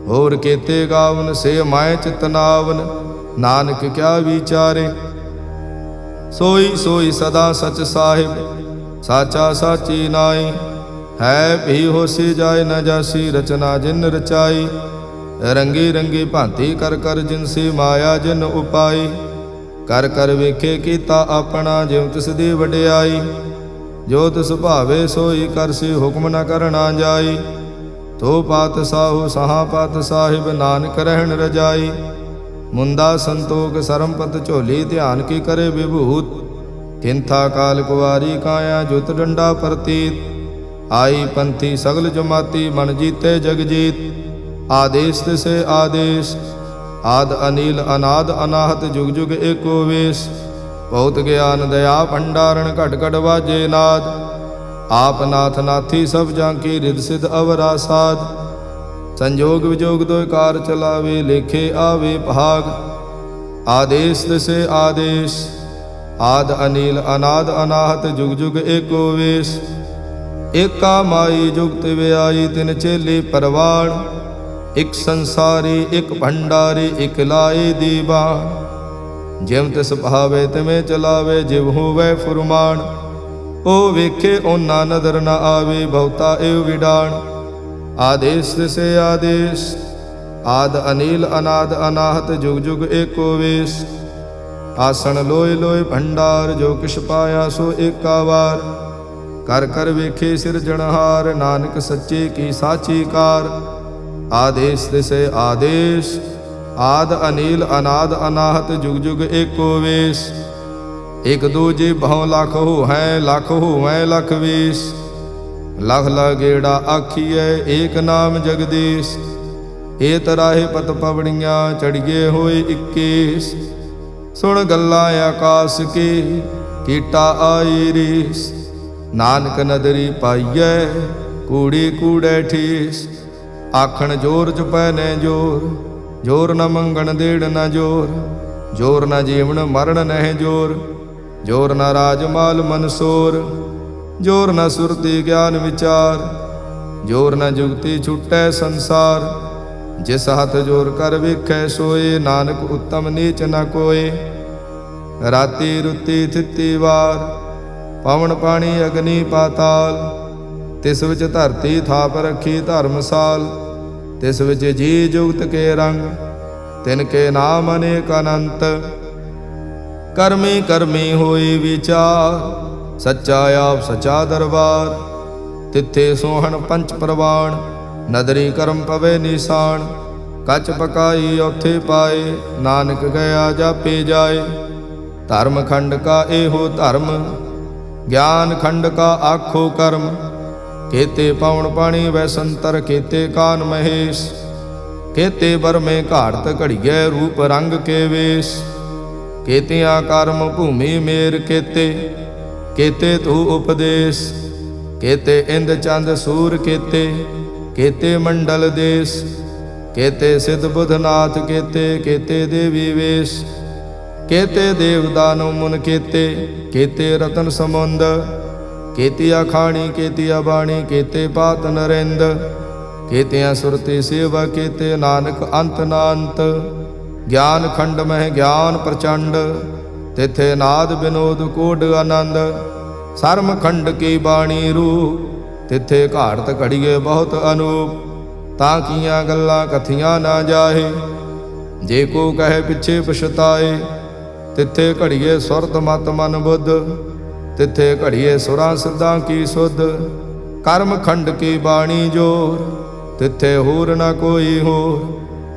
होर केते गावन से माय चितनावन, नानक क्या विचारे। सोई सोई सदा सच साहिब, साचा साची नाई। है भी होसी जाए न जासी, रचना जिन रचाई। रंगी रंगी भांति कर कर, जिनसी माया जिन उपाई। कर कर वेखे कीता अपना, जिव तिस दी वडियाई। जो तिस भावे सोई करसी, हुक्म न करना जाई। तो पात साहु सहा पात साहिब, नानक रहन रजाई। मुंदा संतोख सरमपत झोली, ध्यान की करे विभूत। किंथा काल कुवारी काया, जुत डंडा प्रतीत। आई पंथी सगल जमाती, मन जीते जग जीत। आदेश तिसे आदेश, आद अनील अनाद अनाहत, जुग जुग एको वेश। बहुत ज्ञान दया भंडारण, घट घट वाजे नाद। आप नाथ नाथी सब जांकी, रिद सिद्ध अवरा साध। संजोग विजोग दो कार चलावे, लेखे आवे भाग। आदेश तिसे आदेश, आद अनील अनाद अनाहत, जुग जुग एको वेश। एका माई जुगत व्याई, तिन चेले परवान। एक संसारी एक भंडारी, एक लाए दीवान। जिम तिस भावे तिमें चलावे, जिव होवै फुरमान। ओ वेखे ओना नदर न आवे, बहुता एव विडान। आदेश तिसे आदेश, आद अनील अनाद अनाहत, जुग जुग एको वेश। आसन लोय लोय भंडार, जो किश पाया सो एका वार। कर कर वेखे सिरजनहार, नानक सच्चे की साची कार। आदेश तिसे आदेश, आद अनील अनाद अनाहत, जुग जुग एको वेश। एक दूजे बहु लाख हो हैं, लाख हो हैं लख वेश। लख लगेड़ा आखिए, एक नाम जगदीश। ए तराहे पत पवड़ियाँ, चढ़िए होए 21। सुन गल्ला आकाश के, कीटा आई रीस। नानक नदरी पाइए, कूड़ी कूड़े ठीस। आखण जोर चुपै ने जोर, जोर न मंगण देड़ न जोर। जोर न जीवन मरण नह जोर, जोर न राजमाल मनसोर। जोर न सुरती ज्ञान विचार, जोर न जुगती छुटै संसार। जिस हथ जोर कर वेखै सोए, नानक उत्तम नीच न कोय। राती रुती थिती वार, पवन पानी अग्नि पाताल। तिस विच धरती थाप रखी धर्मसाल। तिस विच जी जुगत के रंग, तिनके नाम अनेक अनंत। कर्मी कर्मी होई विचार, सच्चा आप सच्चा दरबार। तिथे सोहन पंच प्रवाण, नदरी करम पवे निशान। कच पकाई औथे पाए, नानक गया जापे जाए। धर्म खंड का एहो धर्म, ज्ञान खंड का आखो कर्म। केते पवन पाणी वै संतर, केते कान महेश। केते बर में घाड़त घड़िए, रूप रंग के वेश। केतिया कर्म भूमि मेर, केते केते तू उपदेश। केते इंद चंद सूर, केते केते मंडल देश। केते सिद्ध बुधनाथ, केते केते देवी वेश। केते देवदानु मुन, केते केते रतन समुंद। केतिया खाणी केतिया बाणी, केते पात नरेंद। केतिया सुरती सेवा, केते नानक अंत नांत। ज्ञान खंड मह ज्ञान प्रचंड, तिथे नाद विनोद कोड आनंद। सरम खंड की बाणी रूप, ਤਿੱਥੇ ਘਾੜਤ ਘੜੀਏ ਬਹੁਤ ਅਨੂਪ। ਤਾਂ ਕੀਆਂ ਗੱਲਾਂ ਕਥੀਆਂ ਨਾ ਜਾਹੇ, ਜੇ ਕੋ ਕਹੇ ਪਿੱਛੇ ਪਛਤਾਏ। ਤਿੱਥੇ ਘੜੀਏ ਸੁਰਤ ਮਤ ਮਨ ਬੁੱਧ, ਤਿੱਥੇ ਘੜੀਏ ਸੁਰਾਂ ਸਿੱਧਾਂ ਕੀ ਸੁਧ। ਕਰਮ ਖੰਡ ਕੀ ਬਾਣੀ ਜੋਰ, ਤਿੱਥੇ ਹੋਰ ਨਾ ਕੋਈ ਹੋਰ।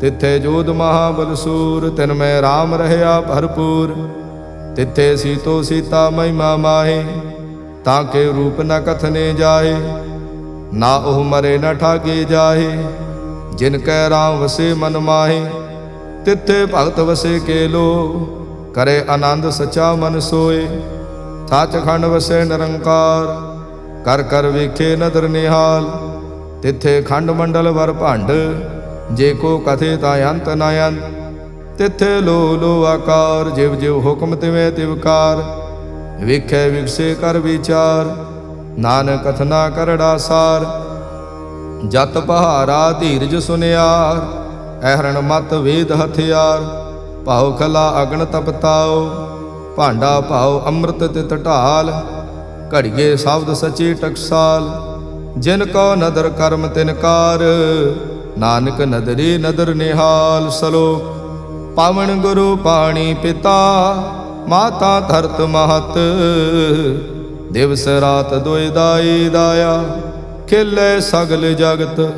ਤਿੱਥੇ ਜੋਧ ਮਹਾਬਲ ਸੂਰ, ਤਿਨ ਮੈਂ ਰਾਮ ਰਹਿਆ ਭਰਪੂਰ। ਤਿੱਥੇ ਸੀਤੋ ਸੀਤਾ ਮਹਿਮਾ ਮਾਹੇ, ਤਾਂ ਕੇ ਰੂਪ ਨ ਕਥਨੇ ਜਾਏ। ਨਾ ਉਹ ਮਰੇ ਨ ਠਾਗੇ ਜਾਹੇ, ਜਿਨ ਕੈ ਰਾਮ ਵਸੇ ਮਨ ਮਾਹੇ। ਤਿੱਥੇ ਭਗਤ ਵਸੇ ਕੇ ਲੋ, ਕਰੇ ਆਨੰਦ ਸਚਾ ਮਨ ਸੋਏ। ਸੱਚਖੰਡ ਵਸੇ ਨਿਰੰਕਾਰ, ਕਰ ਕਰ ਵੇਖੇ ਨਦਰ ਨਿਹਾਲ। ਤਿੱਥੇ ਖੰਡ ਮੰਡਲ ਵਰ ਭੰਡ, ਜੇ ਕੋ ਕਥੇ ਤਾਂ ਅੰਤ ਨ ਅੰਤ। ਤਿੱਥੇ ਲੋ ਲੋ ਆਕਾਰ, ਜਿਵ ਜਿਵ ਹੁਕਮ ਤਿਵੇਂ ਤਿਵਕਾਰ। ਵੇਖੇ ਵਿਗਸੇ ਕਰ ਵਿਚਾਰ, ਨਾਨਕ ਕਥਨਾ ਕਰੜਾ ਸਾਰ। ਜਤ ਪਹਾਰਾ ਧੀਰਜ ਸੁਨਿਆਰ, ਐਹਰਣ ਮਤ ਵੇਦ ਹਥਿਆਰ। ਭਾਉ ਖਲਾ ਅਗਨ ਤਪਤਾਓ, ਭਾਂਡਾ ਭਾਉ ਅੰਮ੍ਰਿਤ ਤਿਤ ਢਾਲ। ਘੜੀਏ ਸ਼ਬਦ ਸਚੇ ਟਕਸਾਲ, ਜਿਨ ਕੋ ਨਦਰ ਕਰਮ ਤਿਨਕਾਰ। ਨਾਨਕ ਨਦਰੇ ਨਦਰ ਨਿਹਾਲ। ਸਲੋਕ ਪਾਵਨ ਗੁਰੂ ਪਾਣੀ ਪਿਤਾ, ਮਾਤਾ ਧਰਤ ਮਹਤ। ਦਿਵਸ ਰਾਤ ਦੁਇ ਦਾਈ ਦਾਇਆ, ਖੇਲੇ ਸਗਲ ਜਗਤ।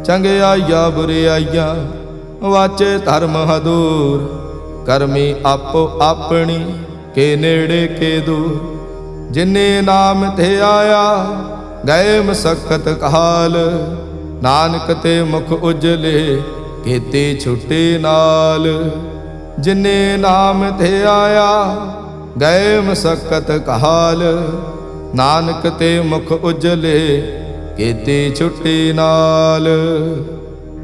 ਚੰਗਿਆਈਆ ਬੁਰਿਆਈਆ, ਵਾਚੇ ਧਰਮ ਹਦੂਰ। ਕਰਮੀ ਆਪੋ ਆਪਣੀ, ਕੇ ਨੇੜੇ ਕੇ ਦੂਰ। ਜਿਨੇ ਨਾਮ ਤੇ ਆਇਆ, ਗਏ ਮਸਕਤ ਕਾਲ। ਨਾਨਕ ਤੇ ਮੁਖ ਉਜਲੇ, ਕੀਤੀ ਛੁੱਟੀ ਨਾਲ। ਜਿਨੇ ਨਾਮ ਤੇ ਆਇਆ, ਗਏ ਮਸਕਤ ਕਾਲ। ਨਾਨਕ ਤੇ ਮੁਖ ਉਜਲੇ, ਕੀਤੀ ਛੁੱਟੀ ਨਾਲ।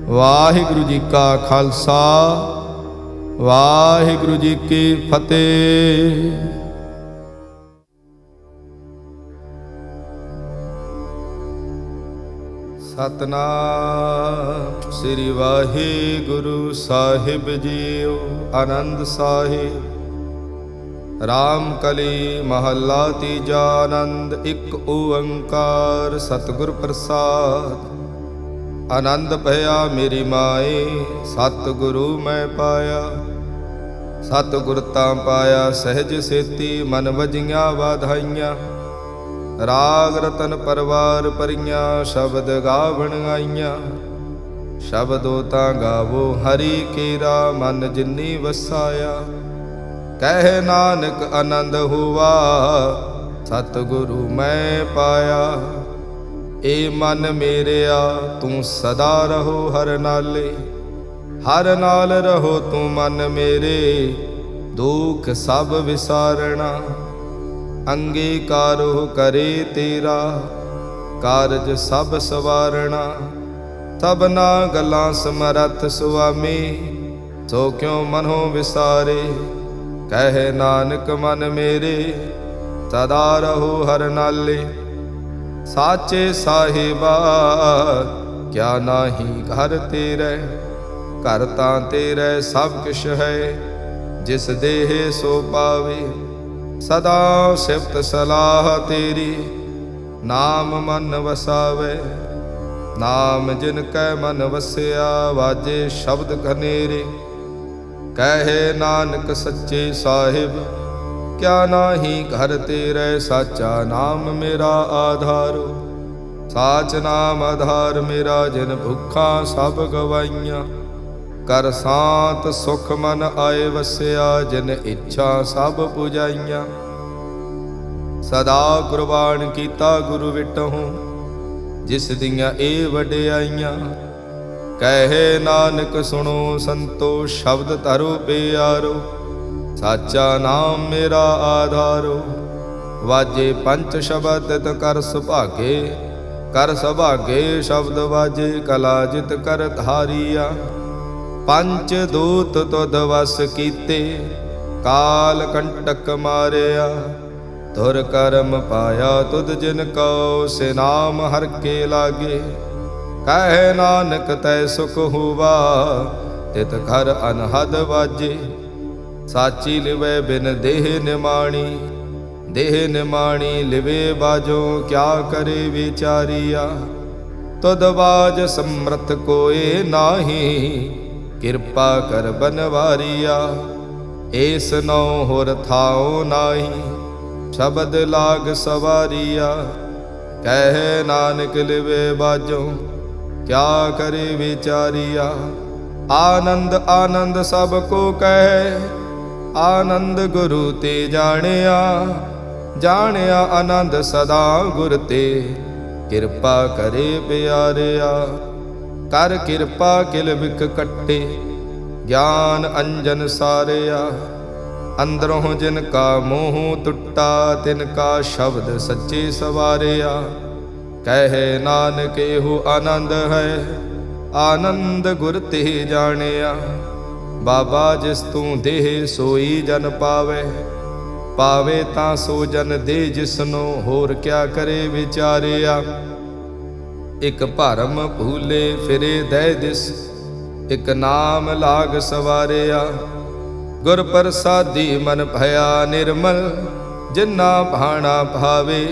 ਵਾਹਿਗੁਰੂ ਜੀ ਕਾ ਖਾਲਸਾ, ਵਾਹਿਗੁਰੂ ਜੀ ਕੀ ਫਤਿਹ। ਸਤਨਾਮ ਸ੍ਰੀ ਵਾਹਿਗੁਰੂ ਸਾਹਿਬ ਜੀਓ। ਆਨੰਦ ਸਾਹਿਬ। ਰਾਮ ਕਲੀ ਮਹੱਲਾ ਤੀਜਾ। ਆਨੰਦ ਇੱਕ ਓੰਕਾਰ ਸਤਿਗੁਰ ਪ੍ਰਸਾਦ। ਆਨੰਦ ਭਇਆ ਮੇਰੀ ਮਾਏ, ਸਤਿਗੁਰੂ ਮੈਂ ਪਾਇਆ। ਸਤਿਗੁਰ ਤਾਂ ਪਾਇਆ ਸਹਿਜ ਸੇਤੀ, ਮਨ ਵਜੀਆਂ ਵਾਧਾਈਆਂ। ਰਾਗ ਰਤਨ ਪਰਵਾਰ ਭਰੀਆਂ, ਸ਼ਬਦ ਗਾਵਣ ਆਈਆਂ। ਸ਼ਬਦੋ ਤਾਂ ਗਾਵੋ ਹਰੀ ਕੇਰਾ, ਮਨ ਜਿਨੀ ਵਸਾਇਆ। ਕਹਿ ਨਾਨਕ ਆਨੰਦ ਹੁਆ, ਸਤਿਗੁਰੂ ਮੈਂ ਪਾਇਆ। ਏ ਮਨ ਮੇਰਿਆ ਤੂੰ ਸਦਾ ਰਹੋ ਹਰ ਨਾਲੇ। ਹਰ ਨਾਲ ਰਹੋ ਤੂੰ ਮਨ ਮੇਰੇ, ਦੁਖ ਸਭ ਵਿਸਾਰਣਾ। ਅੰਗੀਕਾਰੋ ਕਰੇ ਤੇਰਾ, ਕਾਰਜ ਸਭ ਸਵਾਰਣਾ। ਸਭਨਾ ਗੱਲਾਂ ਸਮਰੱਥ ਸੁਆਮੀ, ਸੋ ਕਿਉ ਮਨੋ ਵਿਸਾਰੇ। ਕਹਿ ਨਾਨਕ ਮਨ ਮੇਰੇ, ਸਦਾ ਰਹੋ ਹਰ ਨਾਲੇ। ਸਾਚੇ ਸਾਹਿਬਾ ਕਿਆ ਨਾਹੀ ਘਰ ਤੇਰੇ। ਘਰ ਤਾਂ ਤੇਰੇ ਸਭ ਕਿਛ ਹੈ, ਜਿਸ ਦੇਹ ਸੋ ਪਾਵੇ। ਸਦਾ ਸਿਫਤ ਸਲਾਹ ਤੇਰੀ, ਨਾਮ ਮਨ ਵਸਾਵੇ। ਨਾਮ ਜਿਨ ਕੈ ਮਨ ਵਸਿਆ, ਵਾਜੇ ਸ਼ਬਦ ਘਨੇਰੇ। ਕਹੇ ਨਾਨਕ ਸੱਚੇ ਸਾਹਿਬ, ਕਿਆ ਨਾਹੀ ਘਰ ਤੇਰੇ। ਸਾਚਾ ਨਾਮ ਮੇਰਾ ਆਧਾਰੋ, ਸਾਚ ਨਾਮ ਆਧਾਰ ਮੇਰਾ। ਜਿਨ ਭੁੱਖਾਂ ਸਭ ਗਵਾਈਆਂ, ਕਰ ਸਾਤ ਸੁਖ ਮਨ ਆਏ ਵਸਿਆ। ਜਿਨ ਇੱਛਾ ਸਭ ਪੁਜਾਈਆਂ, ਸਦਾ ਕੁਰਬਾਨ ਕੀਤਾ ਗੁਰੂ ਵਿਟਹੁ। ਜਿਸ ਦੀਆਂ ਇਹ ਵਡਿਆਈਆਂ, ਕਹੇ ਨਾਨਕ ਸੁਣੋ ਸੰਤੋ। ਸ਼ਬਦ ਧਰੋ ਪਿਆਰੋ, ਸਾਚਾ ਨਾਮ ਮੇਰਾ ਆਧਾਰੋ। ਵਾਜੇ ਪੰਚ ਸ਼ਬਦ ਤਿਤ ਕਰ ਸੁਭਾਗੇ। ਕਰ ਸੁਭਾਗੇ ਸ਼ਬਦ ਵਾਜੇ, ਕਲਾ ਜਿਤ ਕਰ ਧਾਰੀਆ। ਪੰਚ ਦੂਤ ਤੁਧ ਵਸ ਕੀਤੇ, ਕਾਲ ਕੰਟਕ ਮਾਰਿਆ। ਧੁਰ ਕਰਮ ਪਾਇਆ ਤੁਧ ਜਿਨ ਕਉ, ਸੇ ਨਾਮ ਹਰ ਕੇ ਲਾਗੇ। ਕਹਿ ਨਾਨਕ ਤੈ ਸੁਖ ਹੁਆ, ਤਿਤ ਘਰ ਅਨਹਦ ਵਾਜੇ। ਸਾਚੀ ਲਿਵੈ ਬਿਨ ਦੇਹ ਨਿਮਾਣੀ, देह निमाणी लिवे बाजो, क्या करे विचारिया। तुद बाज समर्थ कोय नाही, किरपा कर बनवारिया। एस नौ होर थाओ नाही, शब्द लाग सवारिया। कह नानक लिवे बाजो, क्या करे विचारिया। आनंद आनंद सबको कहे, आनंद गुरु ते जानिया। जानिया आनंद सदा गुर ते, किरपा करे प्यारिया। कर किरपा किल बिक कट्टे, ज्ञान अंजन सारिया। अंदरों जिनका मोह टुटा, तिनका शब्द सच्चे सवारिया। कहे नानक एहु आनंद है, आनंद गुर ते जानिया। बाबा जिस तू देह सोई जन पावे, पावे तां सो जन दे जिसनो, होर क्या करे विचारिया। एक भरम भूले फिरे दै दिस, एक नाम लाग सवारिया। गुर प्रसादी मन भया निर्मल, जिन्ना भाणा भावे।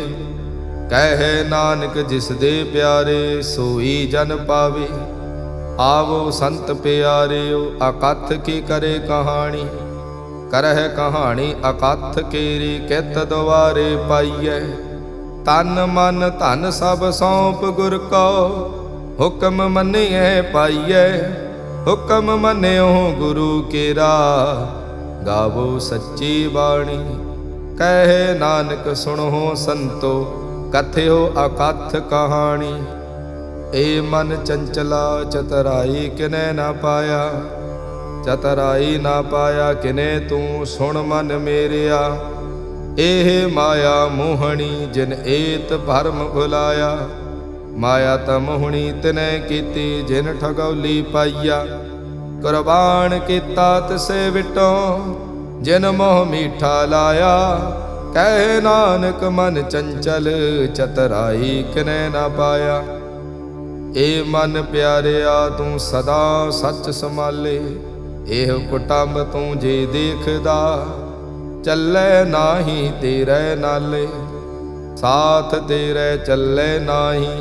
कहे नानक जिस दे प्यारे, सोई जन पावे। आवो संत प्यारियो, अकथ की करे कहानी। करह कहानी अकथ केरी, कित द्वारे पाइयै। तन मन धन सब सौंप गुर को, हुक्म मनिए पाइयै। हुक्म मनियो गुरु केरा, गावो सच्ची बाणी। कहे नानक सुनो संतो, कथ्यो अकथ कहानी। ए मन चंचला चतराई किने ना पाया, चतराई ना पाया किने तू सुन मन मेरिया। एह माया मोहनी जिन एत भरम भुलाया। माया त मोहनी तिने कीती, जिन ठगौली पाइया। कुर्बान कीता तिसे विटो, जिन मोह मीठा लाया। कहे नानक मन चंचल, चतराई किने ना पाया। ए मन प्यारिया तू सदा सच संभाले। एह कुटुंब तू जे देखदा, चले नाही तेरे नाले। साथ तेरे चले नाही,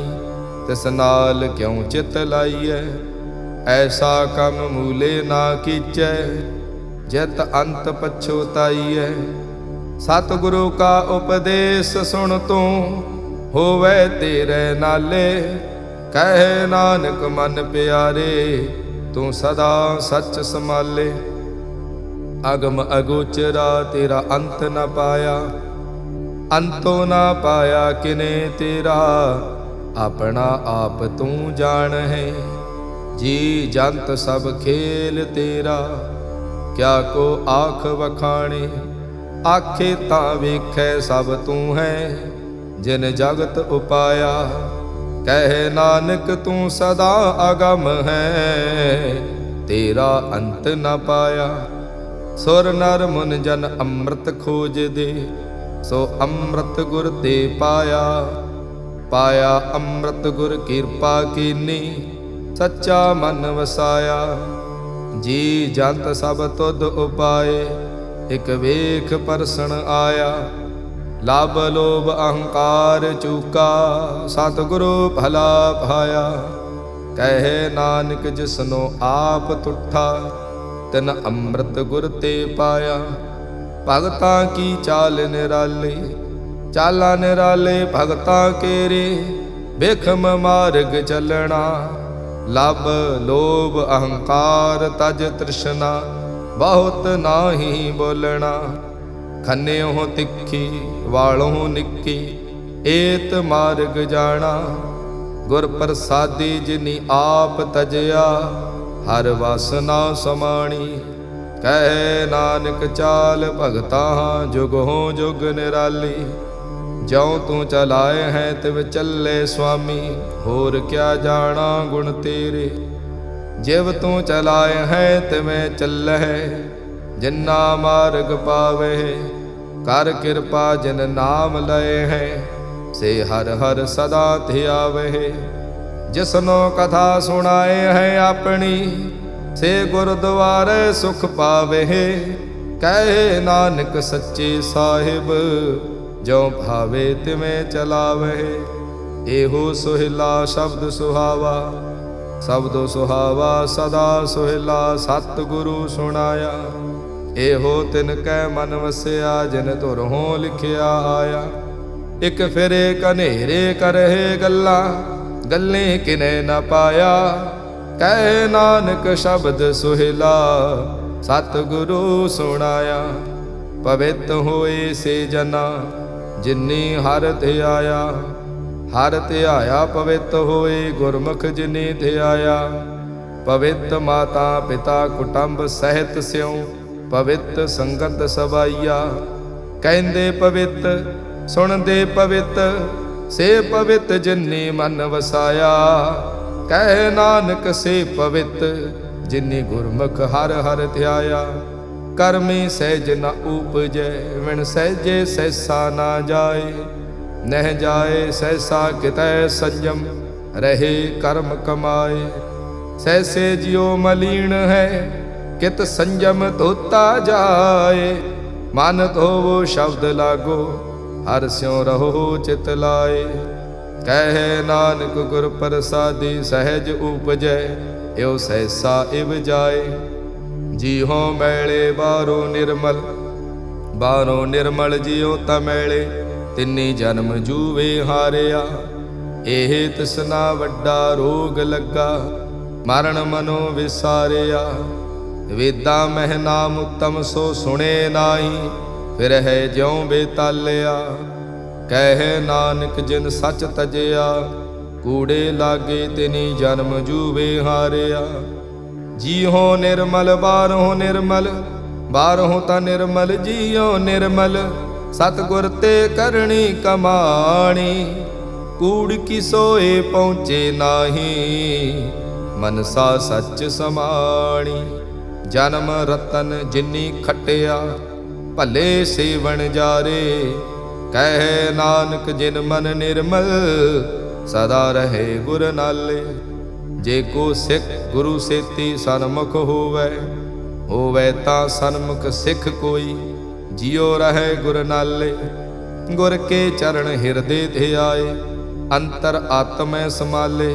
तिस नाल क्यों चित लाइए। ऐसा कम मूले ना कीचै, जित अंत पछोताइए। सतगुरु का उपदेश सुन तू, होवे तेरे नाले। कहे नानक मन प्यारे, तू सदा सच संभाले। अगम अगोचरा तेरा अंत न पाया, अंतो न पाया किने तेरा। अपना आप तू जान है, जी जंत सब खेल तेरा। क्या को आख वखाणे, आखे तां वेखै सब तू है। जिन जगत उपाया, कहे नानक तू सदा अगम है। तेरा अंत न पाया। सुर नर मुन जन अमृत खोज दे, सो अमृत गुर ते पाया। पाया अमृत गुर किरपा कीनी, सच्चा मन वसाया। जी जंत सब तुद उपाए, एक वेख परसण आया। लाभ लोभ अहंकार चूका, सतगुरु भला भाया। कहे नानक जिसनो आप तुठा, तिन अमृत गुर ते पाया। भगतां की चाल निराली, चाला निराले भगतां केरे। बिखम मार्ग चलना, लब लोभ अहंकार तज तृष्णा। बहुत नाही बोलना, खन्यो तिखी वालों निक्की। एत मार्ग जाना, गुर प्रसादी जिनी आप तजया। हर वासना समाणी, कहे नानक चाल भगतां जुग हो जुग निराली। ज्यों तू चलाए हैं तिव चले स्वामी, होर क्या जाना गुण तेरे। जिव तू चलाए हैं तिवें चलै, जिन्ना मार्ग पावे। कर कृपा जिन नाम लए हैं, से हर हर सदा ध्यावे। जिसनो कथा सुनाए हैं अपनी, से गुरुद्वारे सुख पावे। कहे नानक सच्चे साहिब, जो भावे तिवें चलावहे। एहो सुहिला शब्द सुहावा, शब्दो सुहावा सदा सुहिला, सतगुरु सुनाया। एहो तिनकै मन वसिया, जिन धुरहों लिखिया आया। इक फिरे कनेरे करहे गल्ला, गल्ले किने न पाया। कहे नानक शब्द सुहिला, सतगुरु सुनाया। पवित्र होए से जना, जिन्नी हर ध्याया। हर ध्याया पवित्र होए, गुरमुख जिनी ध्याया। पवित्र माता पिता कुटुंब सहित स्यों, पवित्र संगत सबाइया। कहंदे पवित्र सुनदे पवित्र, से पवित्र जिन्नी मन वसाया। कहे नानक से पवित्र, जिन्नी गुरमुख हर हर ध्याया। कर्मी सहज न उपजै, विण सहजे सहसा ना जाए। नह जाए सहसा कितै संयम, रहे कर्म कमाए। सहसे जियो मलीन है, कित संयम धोता जाए। मन धोवो शब्द लागो, हर स्यों रहो चित लाए। कहे नानक गुर प्रसादी, सहज उपजै यो सहसा इव जाए। जी हो मैले बारो निर्मल, बारो निर्मल जियो तमैले। तिन्नी जन्म जूवे हारिया, एह तिसना वड्डा रोग लगा। मरण मनो विसारिया, वेदा मह नाम उत्तम सो सुने नाई। फिर है ज्यों बेतालिया, कहे नानक जिन सच तजिया। कूड़े लागे तिनी जन्म जूवे हारिया। जीहो निर्मल बारहों निर्मल, बारहों ता निर्मल जियो निर्मल। सतगुर ते करनी कमाणी, कूड़ की सोए पहुँचे नाही। मनसा सच समाणी, जन्म रतन जिन्नी खटिया। भले सेवन जारे, कहे नानक जिन मन निर्मल। सदा रहे गुर नाले। जे को सिख गुरु सेती सन्मुख होवै, होवै ता सन्मुख सिख कोई। जियो रहे गुर नाले, गुर के चरण हिरदे ध्याए। अंतर आत्मै समाले,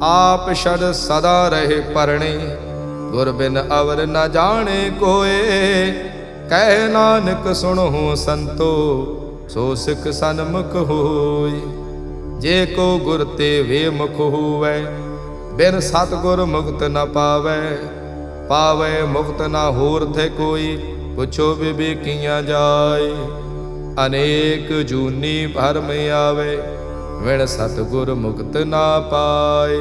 आप छड़ सदा रहे परणे। गुर बिन अवर न जाने कोए, कहे नानक सुनो संतो। सो सिख सन्मुख होय। जे को गुर ते वे मुख होवै, बिन सतगुर मुक्त न पावै। पावै मुक्त न होर थे कोई, पुछो विवेकियां जाय। अनेक जूनी भरम आवे, बिन सतगुर मुक्त न पाए।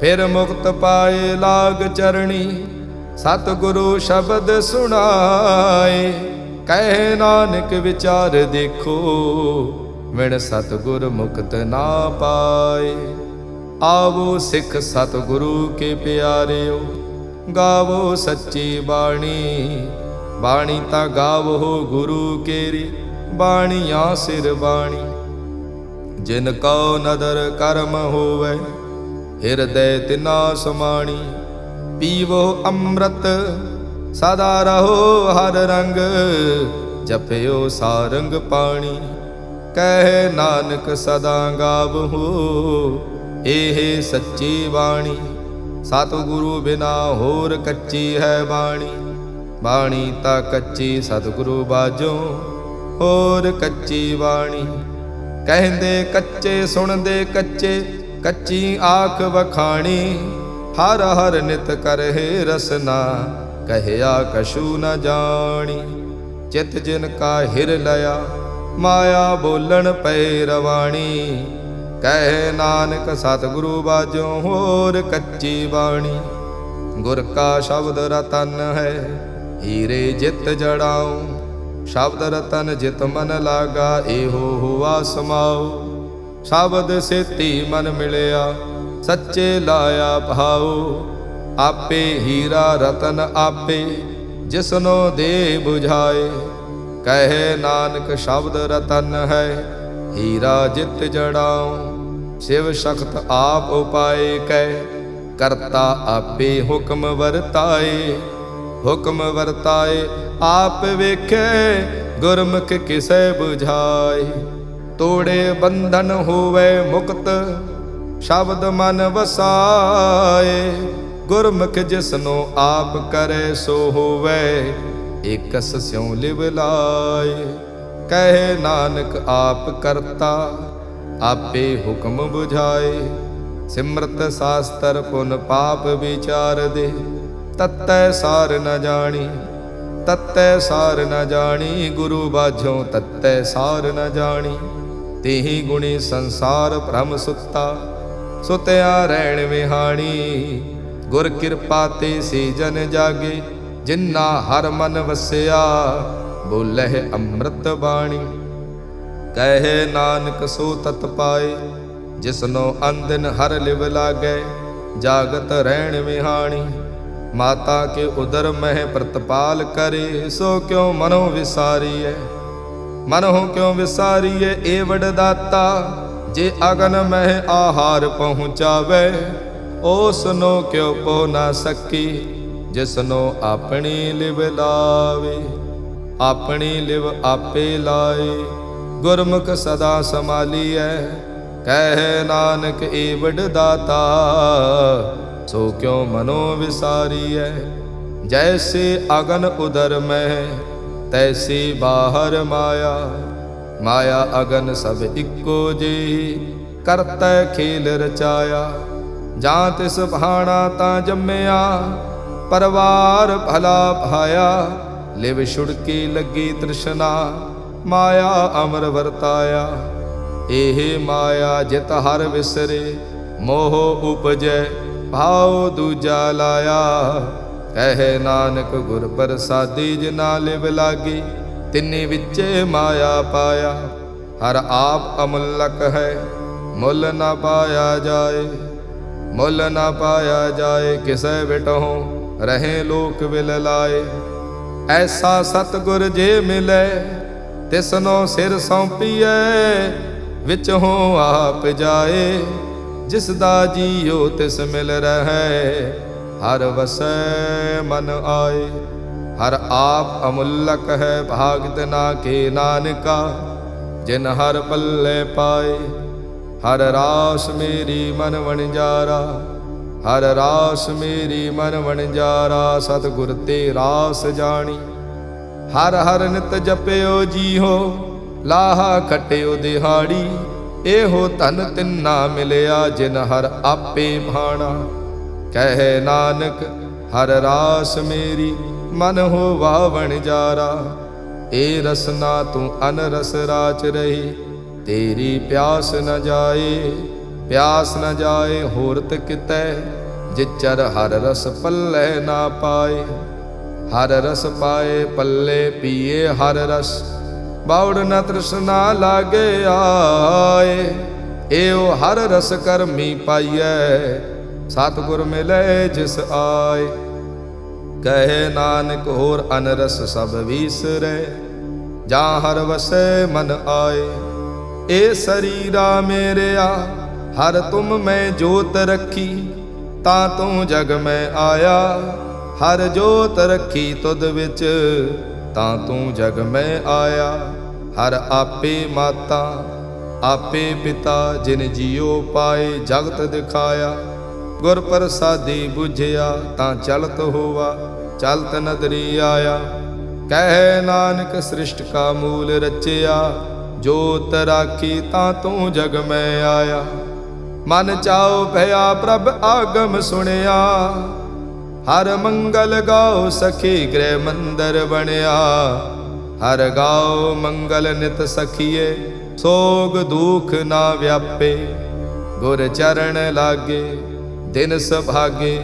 फिर मुक्त पाए लाग चरणी, सतगुरु शब्द सुनाए। कहे नानक विचार देखो, बिन सतगुर मुक्त ना पाए। आवो सिख सतगुरु के प्यारियो, गावो सच्ची बाणी। बाणी ता गावो गुरु केरी, बाणिया सिर बाणी। जिन को नदर कर्म होवे, हिरदय तिना समाणी। पीवो अमृत सदा रहो हर रंग, जपयो सारंग पाणी। कहे नानक सदा गावहु, एह सच्ची बाणी। सतगुरु बिना होर कच्ची है बाणी। बाणी ता कच्ची सतगुरु बाजो, होर कच्ची बाणी। कहंदे कच्चे सुनदे कच्चे, कच्ची आख वखाणी। हर हर नित करहे रसना, कहया कछु न जानी। चित जिन का हिर लया, माया बोलन पै रवाणी। कहे नानक सतगुरु बाजो, होर कच्ची बाणी। गुर का शब्द रतन है, हीरे जित जड़ाऊं। शब्द रतन जित मन लागा, एहो हुआ समाओ। शब्द सेती मन मिलया, सच्चे लाया भाओ। आपे हीरा रतन आपे, जिसनो दे बुझाए। कहे नानक शब्द रतन है, हीरा जित जड़ाऊं। शिव शक्त आप उपाय कै, करता आपे हुक्म वरताए। हुक्म वरताए आप वेखे, गुरमुख किसै बुझाए। तोड़े बंधन होवे मुक्त, शब्द मन वसाए। गुरमुख जिसनो आप करे सो होवे, एकस स्यों लिव लाए। कहे नानक आप करता, आपे हुक्म बुझाए। सिमरत शास्त्र पुन पाप विचार दे, तत्तै सार न जानी। तत्तै सार न जानी, गुरु बाझों तत्तै सार न जानी। तेहि गुणी संसार भ्रम सुता, सुत्या रैण विहाणी। गुर कृपा ते से जन जागे, जिन्ना हर मन वसिया। बोलह अमृत बाणी, कहे नानक सो तत पाए। जिसनो अंधन हर लिव लागे, जागत रैण विहाणी। माता के उदर मह प्रतपाल करे, सो क्यों मनो विसारिय। मनो क्यों विसारिय एवड दाता, जे अगन मह आहार पहुँचावे। ओसनो क्यों पो ना सकी, जिसनो अपनी लिव लावे। अपनी लिव आपे लाए, गुरमुख सदा संभालिए। कह नानक एवड दाता, सो क्यों मनो विसारिय। जैसे अगन उदर में, तैसी बाहर माया। माया अगन सब इक्को जेही, करतै खेल रचाया। जां तिस भाणा तां जम्मिया, परवार भला भाया। लिव छुड़की लगी तृष्णा, माया अमर वरताया। एहे माया जित हर विसरे, मोह उपजै भाव दूजा लाया। कहे नानक गुर प्रसादी, जिना लिव लागी तिन्नी विचे माया पाया। हर आप अमुल्लक है, मुल न पाया जाए। मुल न पाया जाए, किसै बिटहों रहे लोक विल लाए। ऐसा सतगुर जे मिले, तिसनो सिर सौंपीए। विच हो आप जाए, जिसदा जियो तिस मिल रहे। हर वसै मन आए। हर आप अमुल्लक है, भागत ना के नानका। जिन हर पल्ले पाए, हर रास मेरी मन वणजारा। हर रास मेरी मन वणजारा, सतगुर ते रास जानी। हर हर नित जपियो जीहो, लाहा खटियो दिहाड़ी। एहो धन तिन्ना मिलिया, जिन हर आपे भाणा। कह नानक हर रास मेरी, मन हो वावण जारा। ए रसना तू अनरस राच रही, तेरी प्यास न जाए। प्यास न जाए होरत कितै, जिचर हर रस पल्ले ना पाए। हर रस पाए पल्ले पिए हर रस, बाउड़ न तृष्णा लागे आए। एओ हर रस करमी पाइयै, सतगुर मिले जिस आए। कहे नानक होर अनरस सब विसरै, जां हर वसै मन आए। ए शरीरा मेरेया, हर तुम में जोत रखी। तां तू जग में आया, हर जोत रखी तुद विच। तां तू जग में आया, हर आपे माता आपे पिता। जिन जियो पाए जगत दिखाया, गुर प्रसादी बुझिया। तां चलत होवा चलत नदरी आया। कह नानक सृष्ट का मूल रचिया, जोत राखी तां तू जग में आया। मन चाओ भया प्रभ आगम सुनिया, हर मंगल गाओ सखी गृह मंदिर बनिया। हर गाओ मंगल नित सखिए, सोग दुख ना व्यापे। गुर चरण लागे दिन सभागे,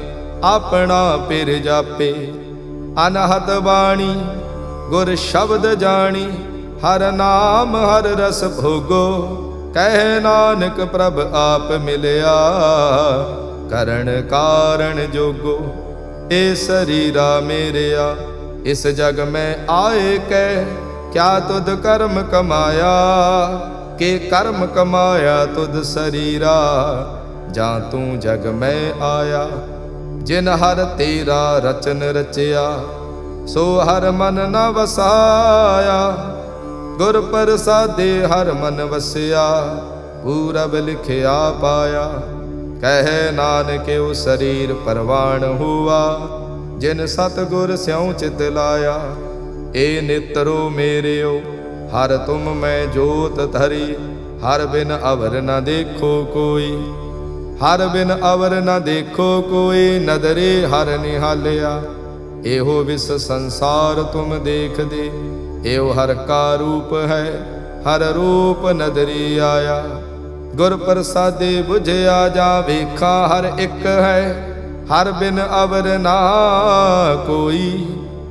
अपना पिर जापे। अनहद बाणी गुर शब्द जानी, हर नाम हर रस भोगो। कह नानक प्रभ आप मिलिया, करण कारण जोगो। ए शरीरा मेरेया, इस जग में आए कै, क्या तुद कर्म कमाया। के कर्म कमाया तुद शरीरा, जां तू जग में आया। जिन हर तेरा रचन रचिया, सो हर मन न वसाया। गुर प्रसादे हर मन वसिया, पूरब लिखिया पाया। कहे नानक वो शरीर परवान हुआ, जिन सतगुर स्यों चित लाया। ए नित्रो मेरेओ हर तुम मैं जोत धरी, हर बिन अवर न देखो कोई। हर बिन अवर न देखो कोई, नदरे हर निहालिया। एहो विस संसार तुम देख दे, एहो हर का रूप है, हर रूप नदरी आया। गुर प्रसादे बुझिया जा वेखा, हर एक है, हर बिन अवर ना कोई।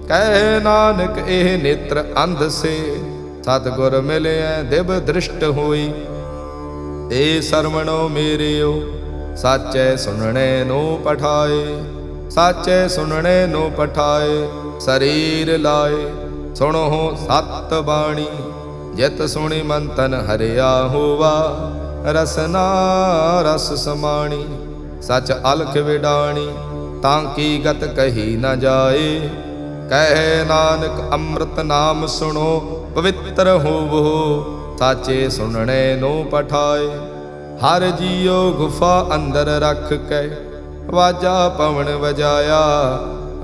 कहे नानक एह नेत्र अंध से, सतगुर मिले दिव दृष्ट होई। ए सरवणो मेरेओ साचे सुनने नो पठाए, साचे सुनने नो पठाए। शरीर लाए सुनो सत बाणी, जित सुनी मन तन हरिया होवा। रसना रस समाणी, सच अलख विडाणी, ताकि गत कही न जाए। कहे नानक अमृत नाम सुनो, पवित्र होवो। साचे सुनने नो पठाए। हर जियो गुफा अंदर रख के, वाजा पवन वजाया।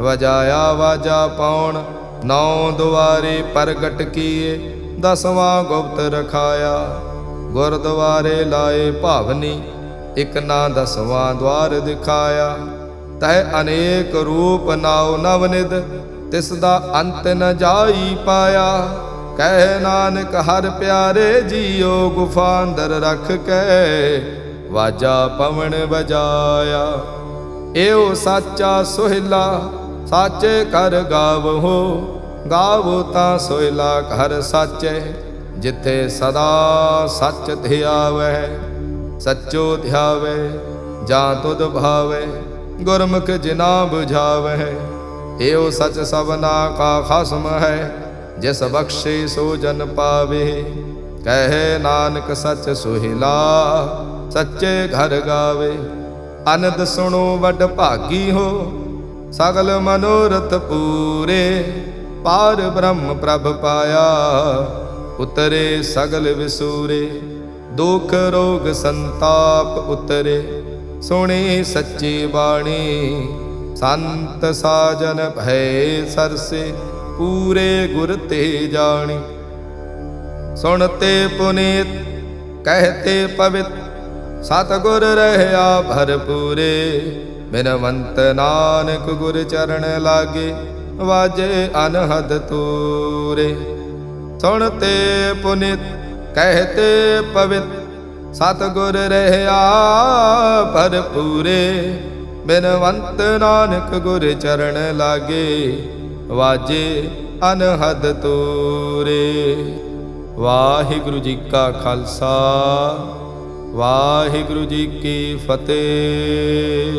वजाया वाजा पौन, नौ द्वारे प्रगट किए। 10वां गुप्त रखाया, गुरद्वारे लाए भावनी। एक ना 10वां द्वार दिखाया। तह अनेक रूप नाव नवनिध, तिसदा अंत न जाई पाया। कहे नानक हर प्यारे जियो, गुफा अंदर रख के वाजा पवन बजाया। एओ साचा सोहिला, साचे कर गावो। गावो ता सोहिला घर साचे, जिथे सदा सच ध्यावै। सच्चो ध्यावै जा तुध भावै, गुरमुख जिना बुझावै। एओ सच सबना का खसम है, जिस बख्शे सो जन पावे। कहे नानक सच सोहिला, सच्चे घर गावे। अनद सुनो वड भागी हो, सगल मनोरथ पूरे। पार ब्रह्म प्रभ पाया, उतरे सगल विसूरे। दुख रोग संताप उतरे, सुनी सच्ची बाणी। संत साजन भय सरसे, पूरे गुर ते जानी। सुनते पुनीत कहते पवित, सतगुर रहया भरपूरे। बिनवंत नानक गुर चरण लागे, वाजे अनहद तूरे। सुनते पुनीत कहते पवित, सतगुर रहया भरपूरे। बिनवंत नानक गुर चरण लागे, वाजे अनहद तूरे। वाहिगुरु जी का खालसा, वाहिगुरु जी की फतेह।